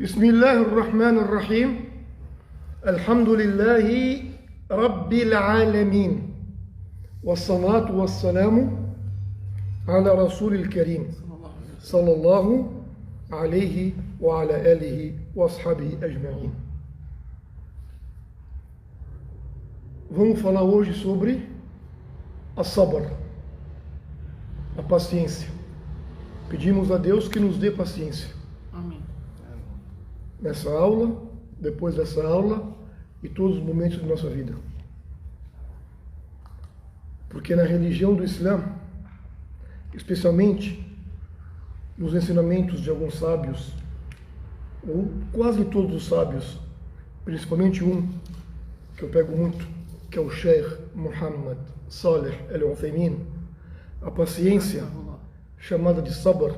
بسم الله الرحمن الرحيم الحمد لله رب العالمين والصلاة والسلام على رسول الكريم صلى الله عليه وعلى آله وأصحابه أجمعين. Vamos falar hoje sobre a sabr, a paciência. Pedimos a Deus que nos dê paciência. Amém. Nessa aula, depois dessa aula e todos os momentos de nossa vida. Porque na religião do Islã, especialmente nos ensinamentos de alguns sábios, ou quase todos os sábios, principalmente um que eu pego muito, que é o Sheikh Muhammad Saleh Al-Uthaymin, a paciência, chamada de sabr,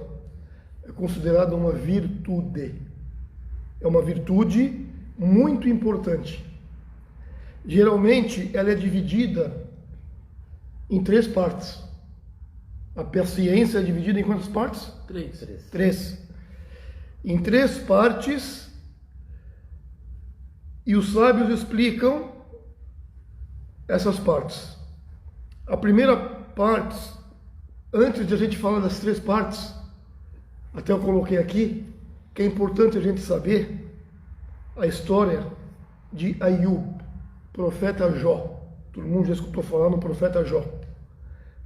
é considerada uma virtude. É uma virtude muito importante. Geralmente, ela é dividida em 3 partes. A paciência é dividida em quantas partes? 3. Em 3 partes, e os sábios explicam essas partes. A primeira parte, antes de a gente falar das 3 partes, até eu coloquei aqui, que é importante a gente saber a história de Ayub, profeta Jó. Todo mundo já escutou falar no profeta Jó,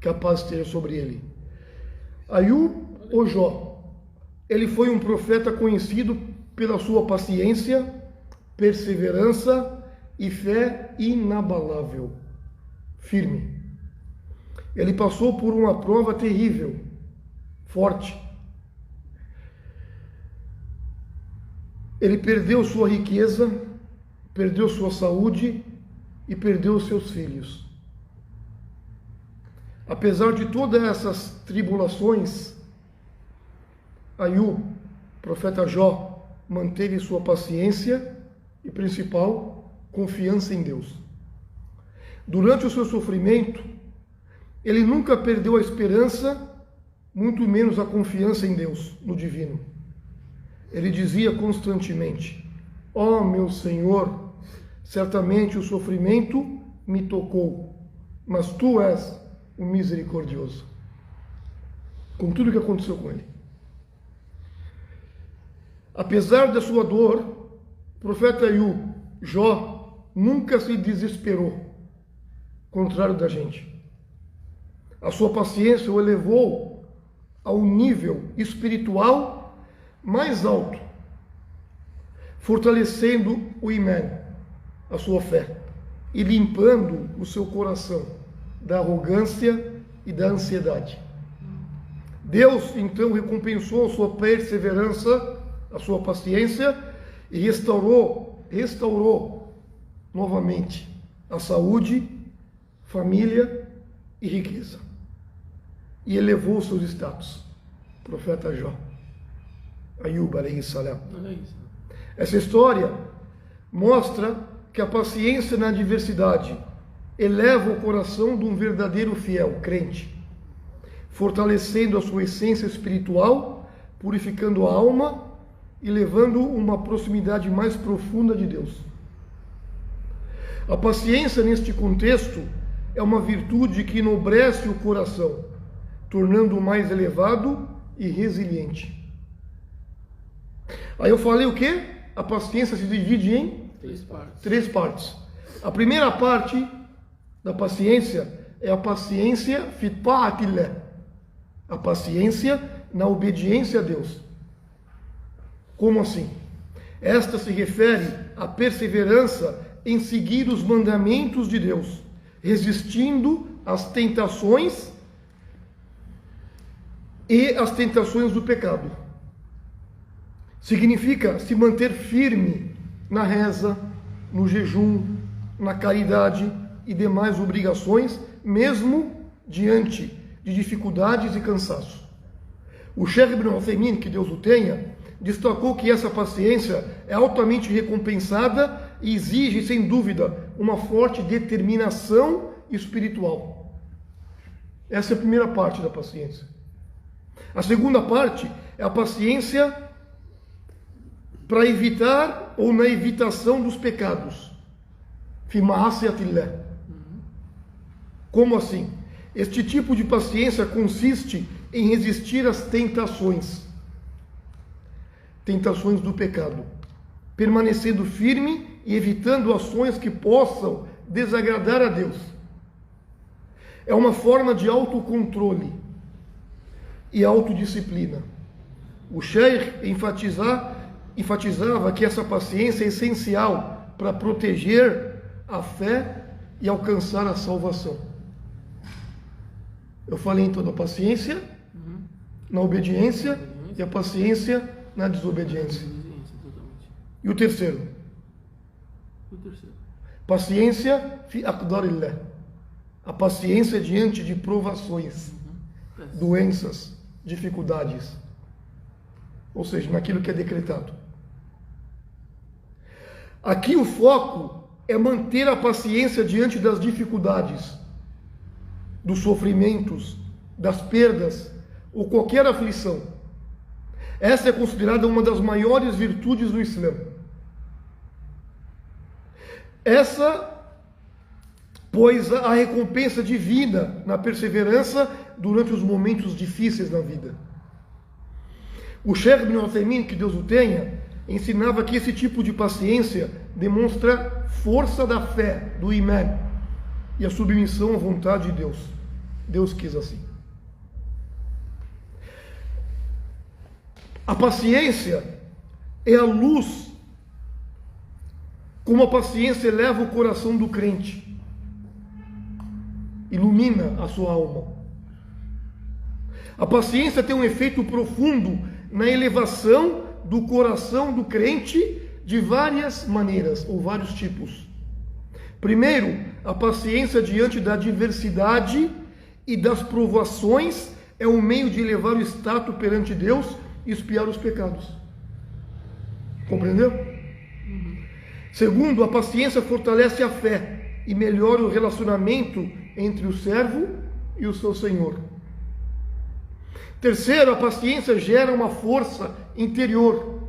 que a paz esteja sobre ele. Ayub, ou Jó, ele foi um profeta conhecido pela sua paciência, perseverança e fé inabalável, firme. Ele passou por uma prova terrível, forte. Ele perdeu sua riqueza, perdeu sua saúde e perdeu seus filhos. Apesar de todas essas tribulações, Ayub, profeta Jó, manteve sua paciência e, principal, confiança em Deus. Durante o seu sofrimento, ele nunca perdeu a esperança, muito menos a confiança em Deus, no divino. Ele dizia constantemente: ó meu Senhor, certamente o sofrimento me tocou, mas tu és o misericordioso. Com tudo o que aconteceu com ele. Apesar da sua dor, o profeta Ayub, Jó, nunca se desesperou, contrário da gente. A sua paciência o elevou ao nível espiritual mais alto, fortalecendo o imã, a sua fé, e limpando o seu coração da arrogância e da ansiedade. Deus então recompensou a sua perseverança, a sua paciência, e restaurou novamente a saúde, família e riqueza, e elevou os seus status. Profeta Jó, Ayub alayhi salam. Essa história mostra que a paciência na adversidade eleva o coração de um verdadeiro fiel, crente, fortalecendo a sua essência espiritual, purificando a alma e levando uma proximidade mais profunda de Deus. A paciência neste contexto é uma virtude que enobrece o coração, tornando-o mais elevado e resiliente. Aí eu falei o quê? A paciência se divide em 3 partes. A primeira parte da paciência é a paciência fi ta'atillah, a paciência na obediência a Deus. Como assim? Esta se refere à perseverança em seguir os mandamentos de Deus, resistindo às tentações e às tentações do pecado. Significa se manter firme na reza, no jejum, na caridade e demais obrigações, mesmo diante de dificuldades e cansaço. O Sheikh Ibn Uthaymin, que Deus o tenha, destacou que essa paciência é altamente recompensada e exige, sem dúvida, uma forte determinação espiritual. Essa é a primeira parte da paciência. A segunda parte é a paciência para evitar ou na evitação dos pecados. Fi ma'asiyatillah. Como assim? Este tipo de paciência consiste em resistir às tentações do pecado, permanecendo firme e evitando ações que possam desagradar a Deus. É uma forma de autocontrole e autodisciplina. O Sheikh enfatizava que essa paciência é essencial para proteger a fé e alcançar a salvação. Eu falei então da paciência na obediência e a paciência na desobediência. E o terceiro? Paciência fi aqdarillah. A paciência diante de provações, doenças, dificuldades. Ou seja, naquilo que é decretado. Aqui o foco é manter a paciência diante das dificuldades, dos sofrimentos, das perdas ou qualquer aflição. Essa é considerada uma das maiores virtudes do Islã. Pois a recompensa divina na perseverança durante os momentos difíceis na vida. O Sheikh Ibn Uthaymin, que Deus o tenha, ensinava que esse tipo de paciência demonstra força da fé, do Iman, e a submissão à vontade de Deus. Deus quis assim. A paciência é a luz, como a paciência eleva o coração do crente, ilumina a sua alma. A paciência tem um efeito profundo na elevação do coração do crente de várias maneiras, ou vários tipos. Primeiro, a paciência diante da adversidade e das provações é um meio de elevar o status perante Deus e expiar os pecados. Compreendeu? Segundo, a paciência fortalece a fé e melhora o relacionamento entre o servo e o seu senhor. Terceiro, a paciência gera uma força interior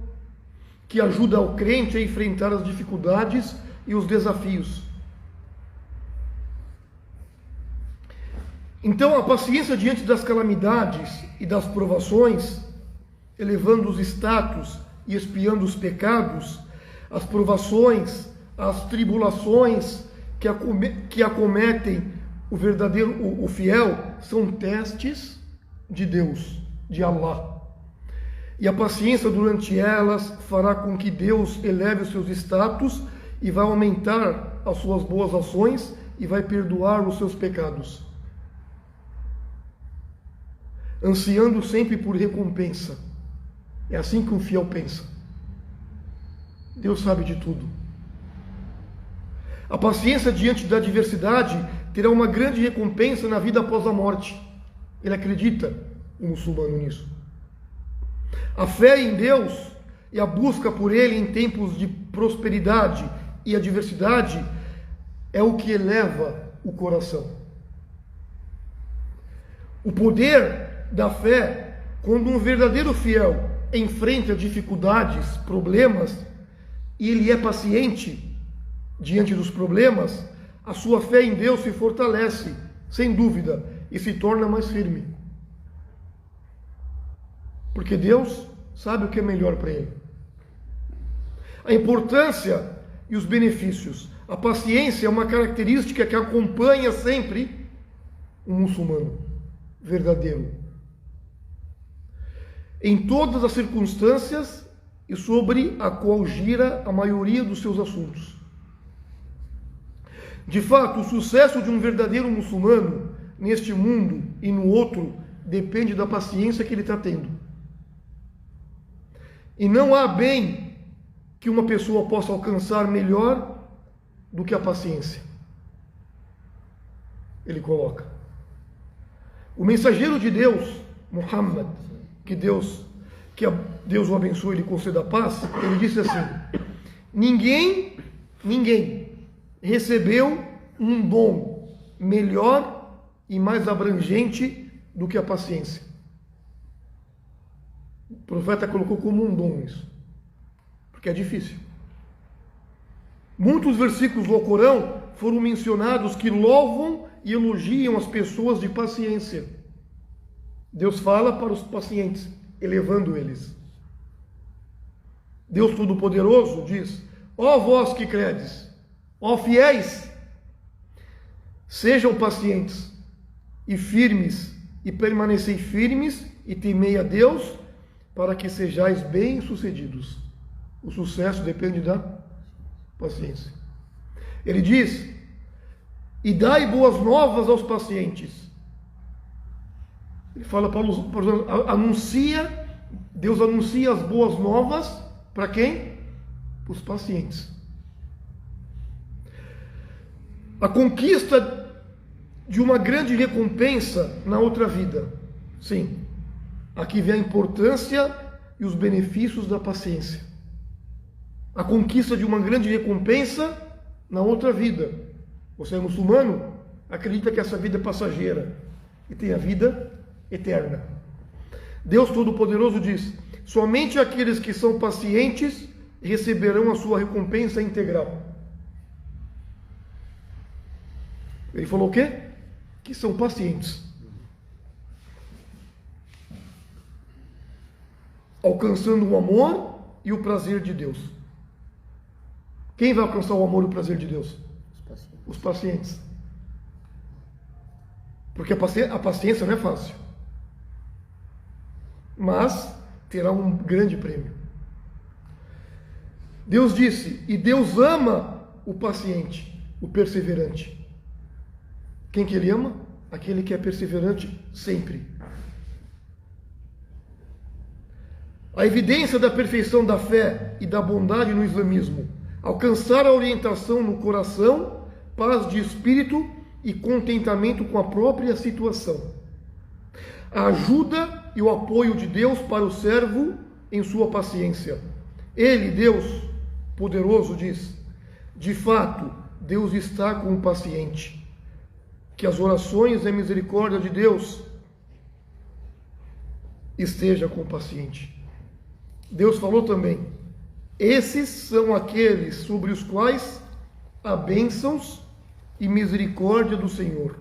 que ajuda o crente a enfrentar as dificuldades e os desafios. Então, a paciência diante das calamidades e das provações, elevando os status e expiando os pecados, as provações, as tribulações que acometem o fiel, são testes de Deus, de Allah. E a paciência durante elas fará com que Deus eleve os seus status e vai aumentar as suas boas ações e vai perdoar os seus pecados, ansiando sempre por recompensa. É assim que um fiel pensa. Deus sabe de tudo. A paciência diante da adversidade terá uma grande recompensa na vida após a morte. Ele acredita, o muçulmano, nisso. A fé em Deus e a busca por Ele em tempos de prosperidade e adversidade é o que eleva o coração. O poder da fé, quando um verdadeiro fiel enfrenta dificuldades, problemas, e ele é paciente diante dos problemas, a sua fé em Deus se fortalece, sem dúvida, e se torna mais firme. Porque Deus sabe o que é melhor para ele. A importância e os benefícios. A paciência é uma característica que acompanha sempre um muçulmano verdadeiro, em todas as circunstâncias e sobre a qual gira a maioria dos seus assuntos. De fato, o sucesso de um verdadeiro muçulmano neste mundo e no outro depende da paciência que ele está tendo. E não há bem que uma pessoa possa alcançar melhor do que a paciência. Ele coloca. O mensageiro de Deus, Muhammad, que Deus o abençoe e lhe conceda a paz, ele disse assim: ninguém recebeu um dom melhor e mais abrangente do que a paciência. O profeta colocou como um dom isso. porque é difícil. Muitos versículos do Alcorão foram mencionados que louvam e elogiam as pessoas de paciência. Deus fala para os pacientes, elevando eles. Deus Todo-Poderoso diz: ó vós que credes, ó fiéis, sejam pacientes e firmes, e permanecei firmes e temei a Deus, para que sejais bem-sucedidos. O sucesso depende da paciência. Ele diz: e dai boas novas aos pacientes. Ele fala para anuncia, Deus anuncia as boas novas para quem? Para os pacientes. A conquista de uma grande recompensa na outra vida. Sim, aqui vem a importância e os benefícios da paciência. A conquista de uma grande recompensa na outra vida. Você é muçulmano? Acredita que essa vida é passageira e tem a vida eterna. Deus Todo-Poderoso diz: somente aqueles que são pacientes receberão a sua recompensa integral. Ele falou o quê? Que são pacientes, alcançando o amor e o prazer de Deus. Quem vai alcançar o amor e o prazer de Deus? Os pacientes. Porque a paciência não é fácil, mas terá um grande prêmio. Deus disse: e Deus ama o paciente, o perseverante. Quem que ele ama? Aquele que é perseverante sempre. A evidência da perfeição da fé e da bondade no islamismo: alcançar a orientação no coração, paz de espírito e contentamento com a própria situação. A ajuda e o apoio de Deus para o servo em sua paciência. Ele, Deus poderoso, diz: de fato, Deus está com o paciente. Que as orações e a misericórdia de Deus esteja com o paciente. Deus falou também: esses são aqueles sobre os quais há bênçãos e misericórdia do Senhor,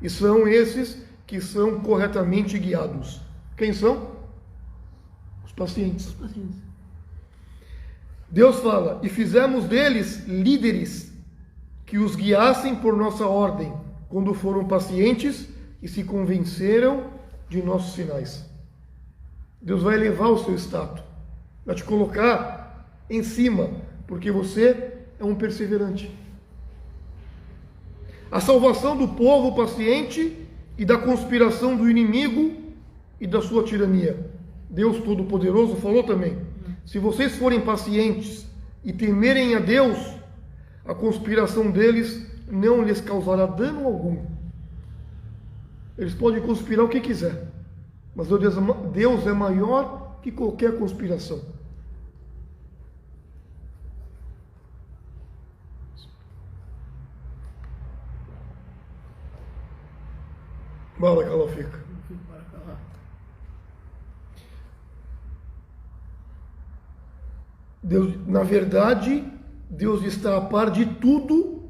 e são esses que são corretamente guiados. Quem são? Os pacientes. Deus fala: e fizemos deles líderes que os guiassem por nossa ordem, quando foram pacientes e se convenceram de nossos sinais. Deus vai elevar o seu status, vai te colocar em cima, porque você é um perseverante. A salvação do povo paciente e da conspiração do inimigo e da sua tirania. Deus Todo-Poderoso falou também: se vocês forem pacientes e temerem a Deus, a conspiração deles não lhes causará dano algum. Eles podem conspirar o que quiser, mas Deus é maior que qualquer conspiração. Barakallahu fik. Deus, na verdade, Deus está a par de tudo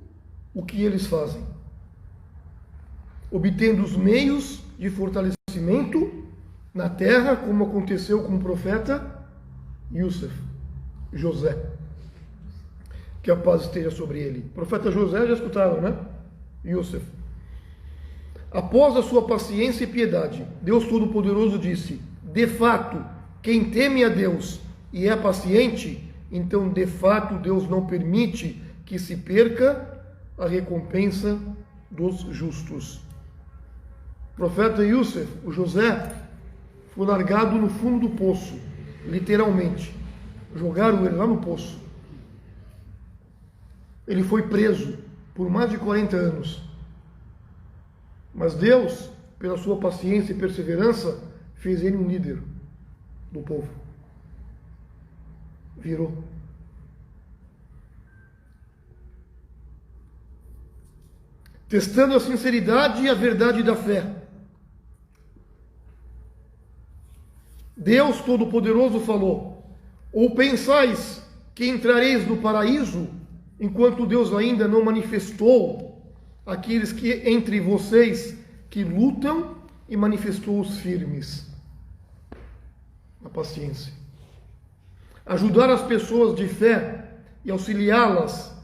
o que eles fazem, obtendo os meios de fortalecimento na terra, como aconteceu com o profeta Yusuf, José, que a paz esteja sobre ele. O profeta José, já escutaram, né? Yusuf. Após a sua paciência e piedade, Deus Todo-Poderoso disse: de fato, quem teme a Deus e é paciente, então de fato Deus não permite que se perca a recompensa dos justos. O profeta Yusuf, o José, foi largado no fundo do poço, literalmente. Jogaram ele lá no poço. Ele foi preso por mais de 40 anos. Mas Deus, pela sua paciência e perseverança, fez ele um líder do povo. Virou. Testando a sinceridade e a verdade da fé. Deus Todo-Poderoso falou: ou pensais que entrareis no paraíso, enquanto Deus ainda não manifestou aqueles que entre vocês que lutam e manifestou os firmes. A paciência. Ajudar as pessoas de fé e auxiliá-las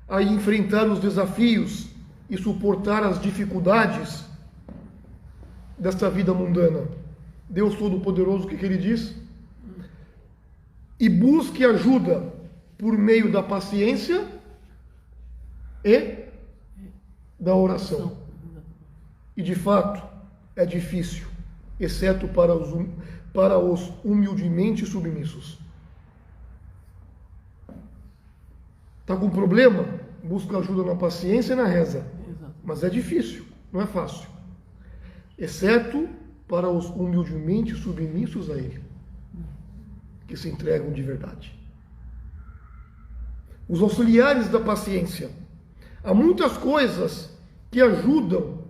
a enfrentar os desafios e suportar as dificuldades desta vida mundana. Deus Todo-Poderoso, o que ele diz? E busque ajuda por meio da paciência e da oração. E de fato é difícil, exceto para os humildemente submissos. Está com problema? Busca ajuda na paciência e na reza. Mas é difícil, não é fácil. Exceto para os humildemente submissos a Ele, que se entregam de verdade. Os auxiliares da paciência. Há muitas coisas que ajudam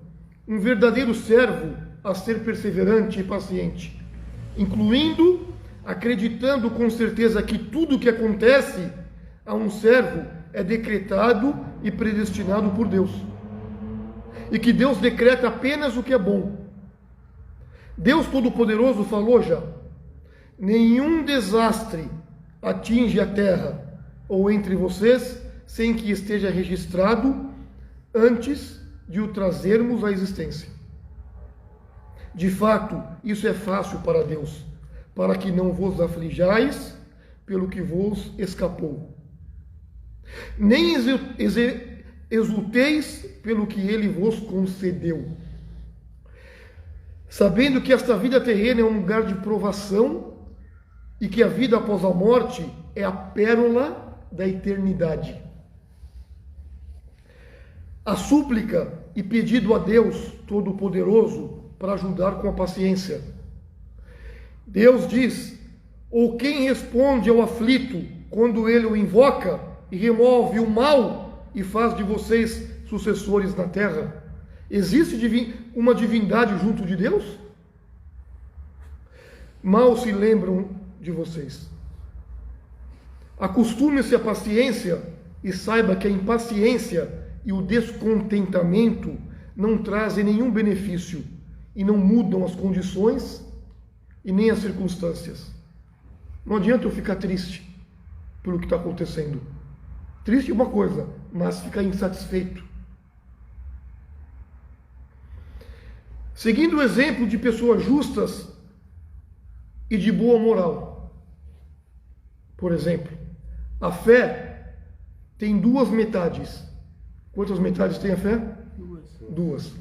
um verdadeiro servo a ser perseverante e paciente, incluindo acreditando com certeza que tudo o que acontece a um servo é decretado e predestinado por Deus, e que Deus decreta apenas o que é bom. Deus Todo-Poderoso falou já: nenhum desastre atinge a terra ou entre vocês sem que esteja registrado antes de o trazermos à existência. De fato, isso é fácil para Deus, para que não vos aflijais pelo que vos escapou. Nem exulteis pelo que Ele vos concedeu, sabendo que esta vida terrena é um lugar de provação e que a vida após a morte é a pérola da eternidade. A súplica e pedido a Deus Todo-Poderoso para ajudar com a paciência. Deus diz: ou quem responde ao aflito quando ele o invoca e remove o mal e faz de vocês sucessores na terra? Existe uma divindade junto de Deus? Mal se lembram de vocês. Acostume-se à paciência e saiba que a impaciência e o descontentamento não trazem nenhum benefício e não mudam as condições e nem as circunstâncias. Não adianta eu ficar triste pelo que está acontecendo. Triste é uma coisa, mas ficar insatisfeito. Seguindo o exemplo de pessoas justas e de boa moral. Por exemplo, a fé tem duas metades. Quantas metades tem a fé? Duas.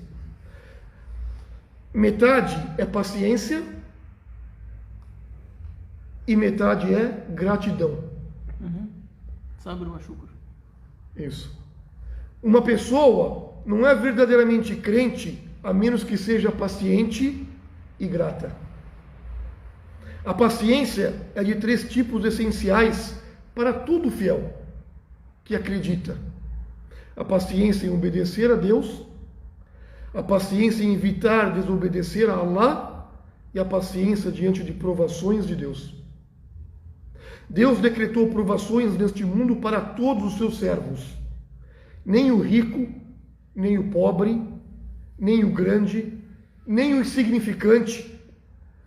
Metade é paciência e metade é gratidão. Sabre o shukr. Isso. Uma pessoa não é verdadeiramente crente a menos que seja paciente e grata. A paciência é de 3 tipos essenciais para todo fiel que acredita: a paciência em obedecer a Deus, a paciência em evitar desobedecer a Allah e a paciência diante de provações de Deus. Deus decretou provações neste mundo para todos os seus servos. Nem o rico, nem o pobre, nem o grande, nem o insignificante,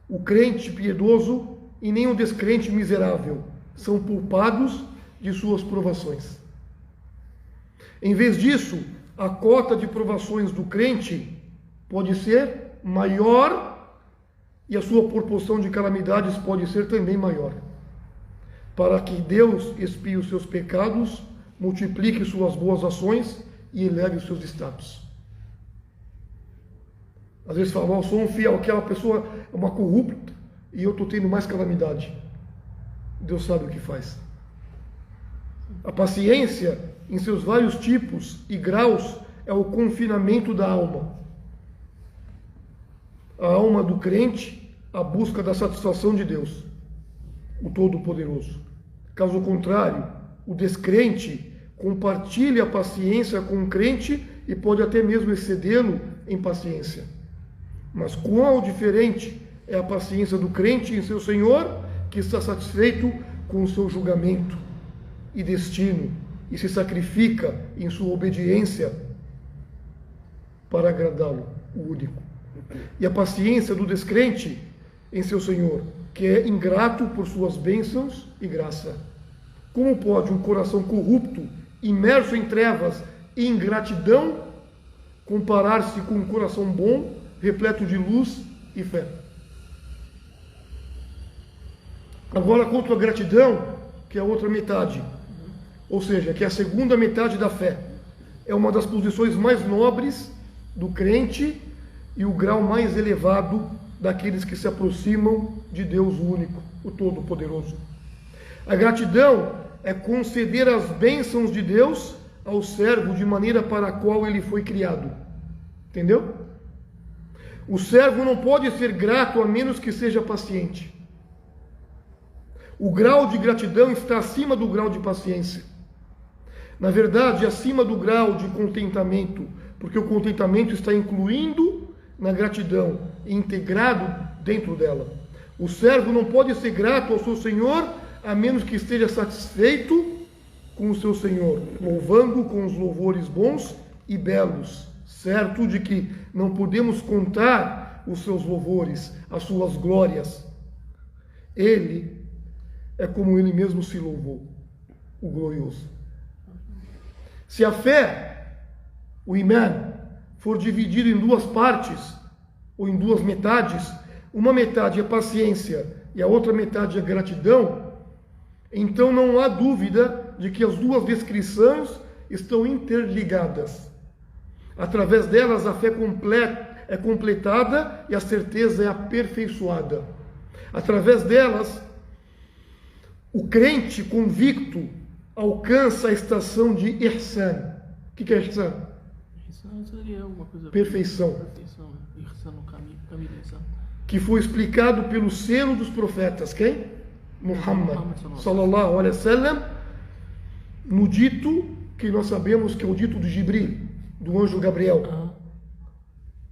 o crente piedoso e nem o descrente miserável são poupados de suas provações. Em vez disso, a cota de provações do crente pode ser maior e a sua proporção de calamidades pode ser também maior, para que Deus expie os seus pecados, multiplique suas boas ações e eleve os seus status. Às vezes falam: eu sou um fiel, aquela pessoa é uma corrupta e eu estou tendo mais calamidade. Deus sabe o que faz. A paciência, em seus vários tipos e graus, é o confinamento da alma. A alma do crente, a busca da satisfação de Deus, o Todo-Poderoso. Caso contrário, o descrente compartilha a paciência com o crente e pode até mesmo excedê-lo em paciência. Mas quão diferente é a paciência do crente em seu Senhor, que está satisfeito com o seu julgamento e destino e se sacrifica em sua obediência para agradá-lo, o único. E a paciência do descrente em seu Senhor, que é ingrato por suas bênçãos e graça. Como pode um coração corrupto, imerso em trevas e ingratidão, comparar-se com um coração bom, repleto de luz e fé? Agora, quanto à gratidão, que é a outra metade, ou seja, que é a segunda metade da fé, é uma das posições mais nobres do crente e o grau mais elevado daqueles que se aproximam de Deus único, o Todo-Poderoso. A gratidão é conceder as bênçãos de Deus ao servo de maneira para a qual ele foi criado. Entendeu? O servo não pode ser grato a menos que seja paciente. O grau de gratidão está acima do grau de paciência. Na verdade, acima do grau de contentamento, porque o contentamento está incluindo na gratidão, integrado dentro dela. O servo não pode ser grato ao seu Senhor a menos que esteja satisfeito com o seu Senhor, louvando com os louvores bons e belos, certo de que não podemos contar os seus louvores, as suas glórias. Ele é como ele mesmo se louvou, o glorioso. Se a fé, o imã, for dividido em duas partes, ou em duas metades, uma metade é paciência e a outra metade é gratidão, então não há dúvida de que as duas descrições estão interligadas. Através delas a fé é completada e a certeza é aperfeiçoada. Através delas, o crente convicto alcança a estação de ihsan. O que é ihsan? Ihsan seria alguma coisa... Perfeição. Perfeição. Ihsan no caminho de ihsan. Que foi explicado pelo selo dos profetas. Quem? Muhammad sallallahu alaihi wasallam, no dito que nós sabemos que é o dito de Jibril, do anjo Gabriel,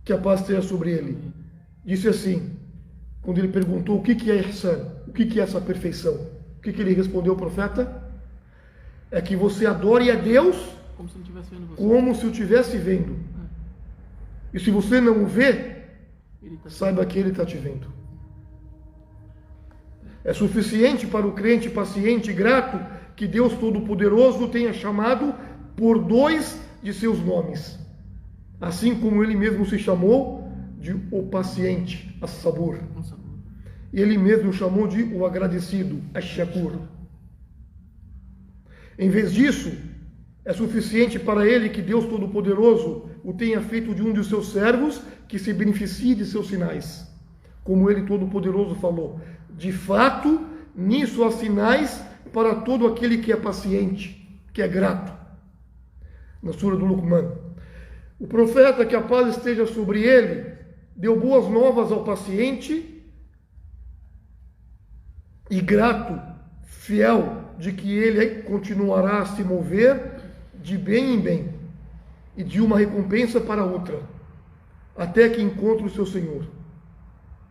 que a paz esteja sobre ele. Disse assim, quando ele perguntou o que é ihsan, o que é essa perfeição, o que ele respondeu ao profeta? É que você adore a Deus como se ele estivesse vendo você. Como se o estivesse vendo. E se você não o vê, saiba que ele está te vendo. É suficiente para o crente paciente e grato que Deus Todo-Poderoso tenha chamado por dois de seus nomes, assim como ele mesmo se chamou de o paciente, as-sabur, e ele mesmo chamou de o agradecido, ash-shakur. Em vez disso, é suficiente para ele que Deus Todo-Poderoso o tenha feito de um de seus servos que se beneficie de seus sinais, como ele Todo-Poderoso falou: de fato, nisso há sinais para todo aquele que é paciente, que é grato. Na Sura do Luqman. O profeta, que a paz esteja sobre ele, deu boas novas ao paciente e grato, fiel, de que ele continuará a se mover de bem em bem e de uma recompensa para outra, até que encontre o seu Senhor.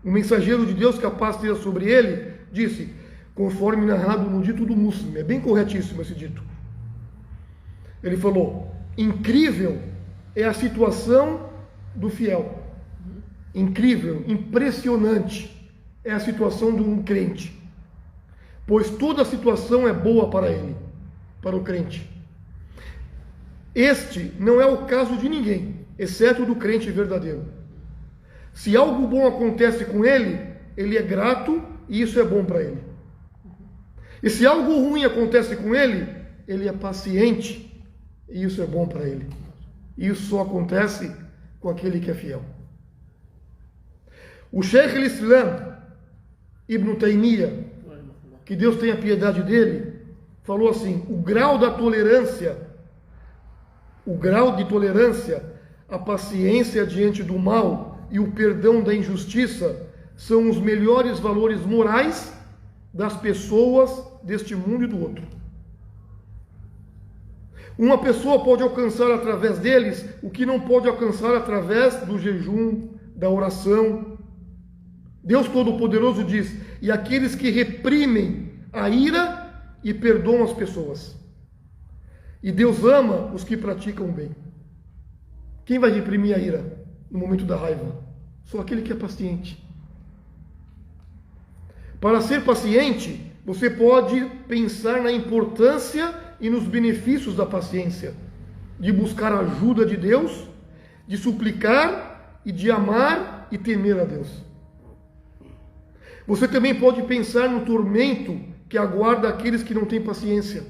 O mensageiro de Deus, que a paz esteja sobre ele, disse, conforme narrado no dito do Muslim, é bem corretíssimo esse dito. Ele falou: incrível é a situação do fiel. Incrível, impressionante é a situação de um crente, pois toda a situação é boa para ele, para o crente. Este não é o caso de ninguém, exceto do crente verdadeiro. Se algo bom acontece com ele, ele é grato e isso é bom para ele. E se algo ruim acontece com ele, ele é paciente e isso é bom para ele. E isso só acontece com aquele que é fiel. O Sheikh al-Islam Ibn Taymiyyah, que Deus tenha piedade dele, falou assim: o grau de tolerância, a paciência diante do mal e o perdão da injustiça são os melhores valores morais das pessoas deste mundo e do outro. Uma pessoa pode alcançar através deles o que não pode alcançar através do jejum, da oração. Deus Todo-Poderoso diz: e aqueles que reprimem a ira e perdoam as pessoas. E Deus ama os que praticam o bem. Quem vai reprimir a ira no momento da raiva? Só aquele que é paciente. Para ser paciente, você pode pensar na importância e nos benefícios da paciência, de buscar a ajuda de Deus, de suplicar e de amar e temer a Deus. Você também pode pensar no tormento que aguarda aqueles que não têm paciência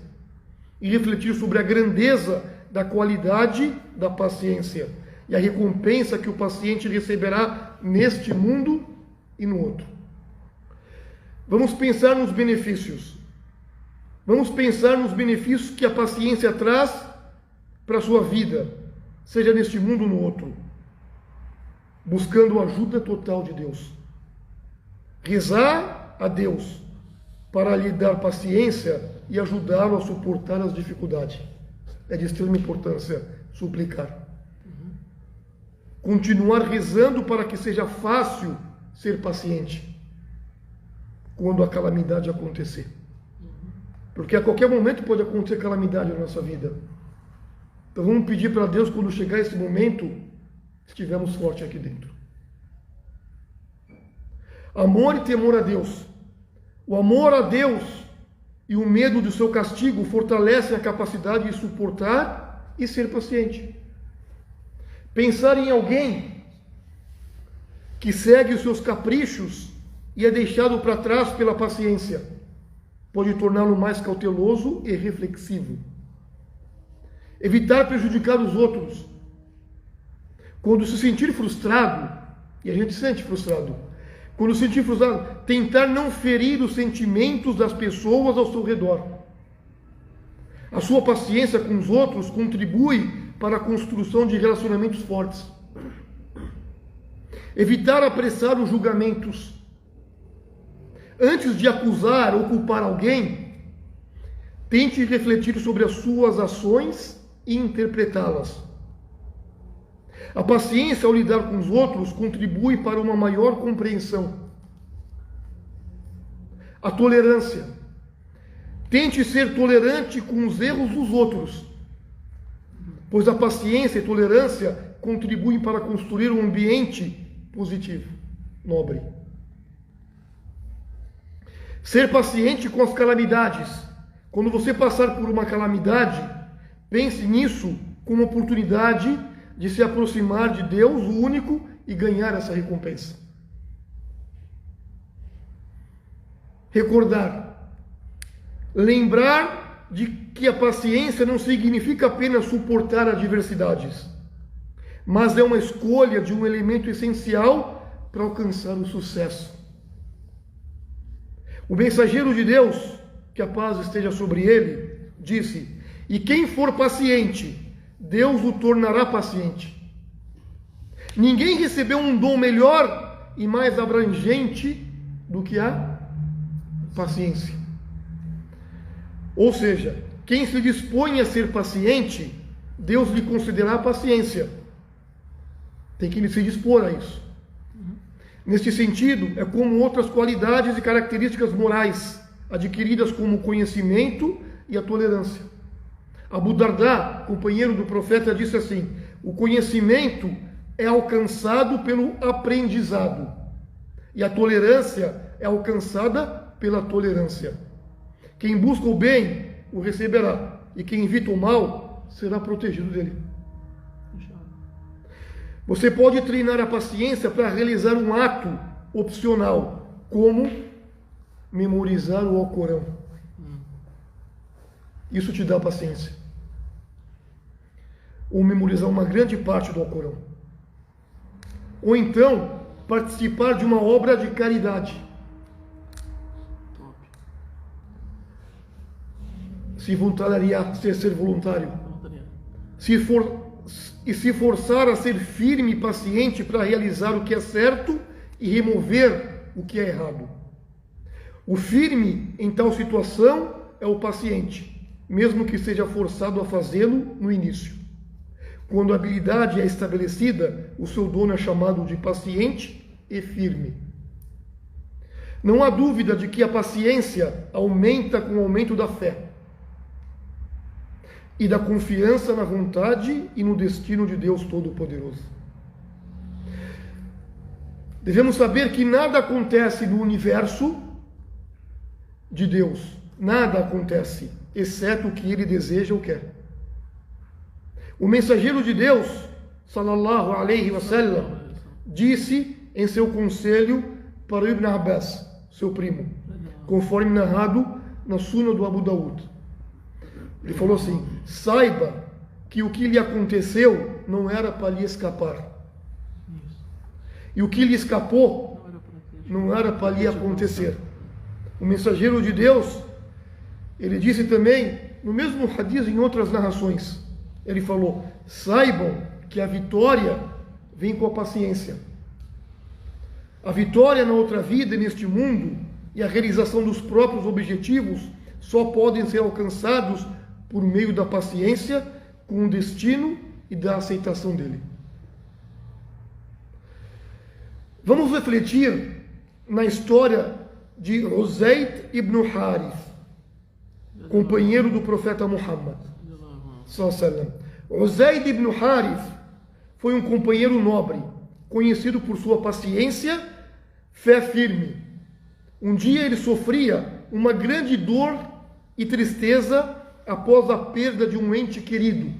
e refletir sobre a grandeza da qualidade da paciência e a recompensa que o paciente receberá neste mundo e no outro. Vamos pensar nos benefícios. Vamos pensar nos benefícios que a paciência traz para a sua vida, seja neste mundo ou no outro. Buscando a ajuda total de Deus. Rezar a Deus para lhe dar paciência e ajudá-lo a suportar as dificuldades. É de extrema importância suplicar. Continuar rezando para que seja fácil ser paciente quando a calamidade acontecer. Porque a qualquer momento pode acontecer calamidade na nossa vida. Então vamos pedir para Deus, quando chegar esse momento, estivermos fortes aqui dentro. Amor e temor a Deus. O amor a Deus e o medo do seu castigo fortalecem a capacidade de suportar e ser paciente. Pensar em alguém que segue os seus caprichos e é deixado para trás pela paciência pode torná-lo mais cauteloso e reflexivo. Evitar prejudicar os outros. Quando se sentir frustrado, e a gente se sente frustrado, quando se sentir frustrado, tentar não ferir os sentimentos das pessoas ao seu redor. A sua paciência com os outros contribui para a construção de relacionamentos fortes. Evitar apressar os julgamentos. Antes de acusar ou culpar alguém, tente refletir sobre as suas ações e interpretá-las. A paciência ao lidar com os outros contribui para uma maior compreensão. A tolerância. Tente ser tolerante com os erros dos outros, pois a paciência e tolerância contribuem para construir um ambiente positivo, nobre. Ser paciente com as calamidades. Quando você passar por uma calamidade, pense nisso como oportunidade de se aproximar de Deus, o único, e ganhar essa recompensa. Recordar. Lembrar de que a paciência não significa apenas suportar adversidades, mas é uma escolha de um elemento essencial para alcançar o sucesso. O mensageiro de Deus, que a paz esteja sobre ele, disse: e quem for paciente, Deus o tornará paciente. Ninguém recebeu um dom melhor e mais abrangente do que a paciência. Ou seja, quem se dispõe a ser paciente, Deus lhe concederá a paciência. Tem que se dispor a isso. Neste sentido, é como outras qualidades e características morais, adquiridas como o conhecimento e a tolerância. Abu Darda, companheiro do profeta, disse assim: o conhecimento é alcançado pelo aprendizado, e a tolerância é alcançada pela tolerância. Quem busca o bem, o receberá, e quem evita o mal, será protegido dele. Você pode treinar a paciência para realizar um ato opcional, como memorizar o Alcorão. Isso te dá paciência. Ou memorizar uma grande parte do Alcorão. Ou então, participar de uma obra de caridade. Top. Ser voluntário. Voluntariado. Se forçar a ser firme e paciente para realizar o que é certo e remover o que é errado. O firme em tal situação é o paciente, mesmo que seja forçado a fazê-lo no início. Quando a habilidade é estabelecida, o seu dono é chamado de paciente e firme. Não há dúvida de que a paciência aumenta com o aumento da fé e da confiança na vontade e no destino de Deus Todo-Poderoso. Devemos saber que nada acontece no universo de Deus, nada acontece, exceto o que Ele deseja ou quer. O mensageiro de Deus, sallallahu alaihi wasallam, disse em seu conselho para Ibn Abbas, seu primo, conforme narrado na Suna do Abu Daud. Ele falou assim: saiba que o que lhe aconteceu não era para lhe escapar. E o que lhe escapou não era para lhe acontecer. O mensageiro de Deus, ele disse também, no mesmo hadith, em outras narrações, ele falou: saibam que a vitória vem com a paciência. A vitória na outra vida e neste mundo e a realização dos próprios objetivos só podem ser alcançados por meio da paciência, com o destino e da aceitação dele. Vamos refletir na história de Uzayd ibn Harith, companheiro do profeta Muhammad. Uzayd ibn Harith foi um companheiro nobre, conhecido por sua paciência, fé firme. Um dia ele sofria uma grande dor e tristeza após a perda de um ente querido,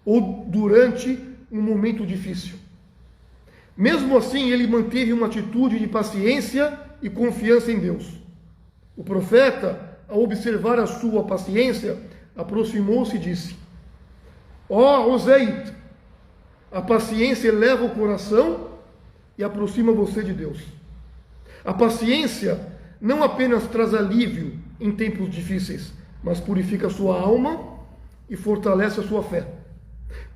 ou durante um momento difícil. Mesmo assim, ele manteve uma atitude de paciência e confiança em Deus. O profeta, ao observar a sua paciência, aproximou-se e disse: ó Uzayd, a paciência eleva o coração e aproxima você de Deus. A paciência não apenas traz alívio em tempos difíceis, mas purifica a sua alma e fortalece a sua fé.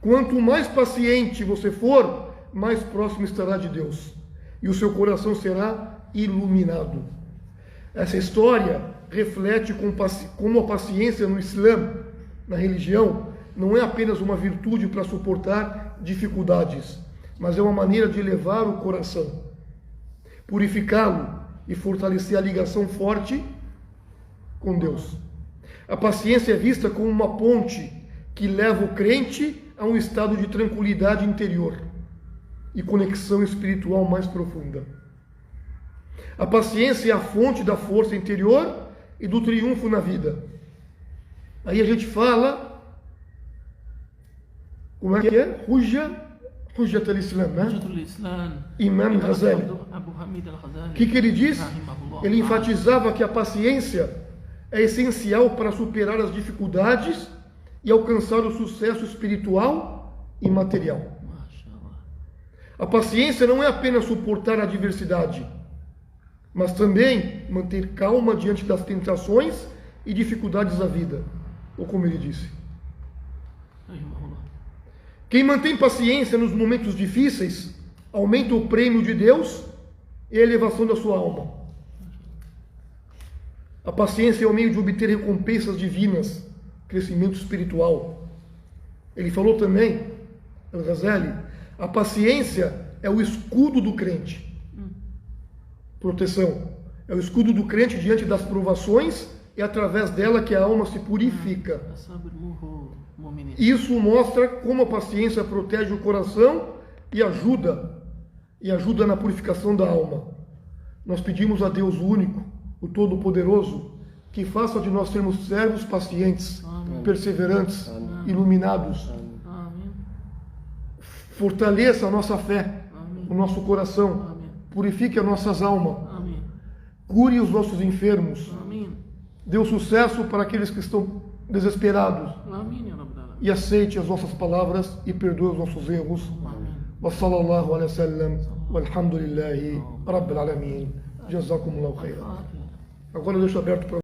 Quanto mais paciente você for, mais próximo estará de Deus, e o seu coração será iluminado. Essa história reflete como a paciência no Islã, na religião, não é apenas uma virtude para suportar dificuldades, mas é uma maneira de elevar o coração, purificá-lo e fortalecer a ligação forte com Deus. A paciência é vista como uma ponte que leva o crente a um estado de tranquilidade interior e conexão espiritual mais profunda. A paciência é a fonte da força interior e do triunfo na vida. Aí a gente fala, como é que é? Hujjat al-Islam, né? Imam Ghazali. O que ele diz? Ele enfatizava que a paciência é essencial para superar as dificuldades e alcançar o sucesso espiritual e material. A paciência não é apenas suportar a adversidade, mas também manter calma diante das tentações e dificuldades da vida, ou como ele disse. Quem mantém paciência nos momentos difíceis aumenta o prêmio de Deus e a elevação da sua alma. A paciência é o meio de obter recompensas divinas, crescimento espiritual. Ele falou também, Al-Ghazali, a paciência é o escudo do crente. Proteção. É o escudo do crente diante das provações e através dela que a alma se purifica. Isso mostra como a paciência protege o coração e ajuda na purificação da alma. Nós pedimos a Deus único, o Todo-Poderoso, que faça de nós sermos servos pacientes, perseverantes, iluminados. Fortaleça a nossa fé, o nosso coração, purifique as nossas almas, cure os nossos enfermos, dê sucesso para aqueles que estão desesperados e aceite as nossas palavras e perdoe os nossos erros. Wa sallallahu alaihi wa sallam, walhamdulillahi rabbil alamin. Jazakumullahu khairan. Agora eu deixo aberto para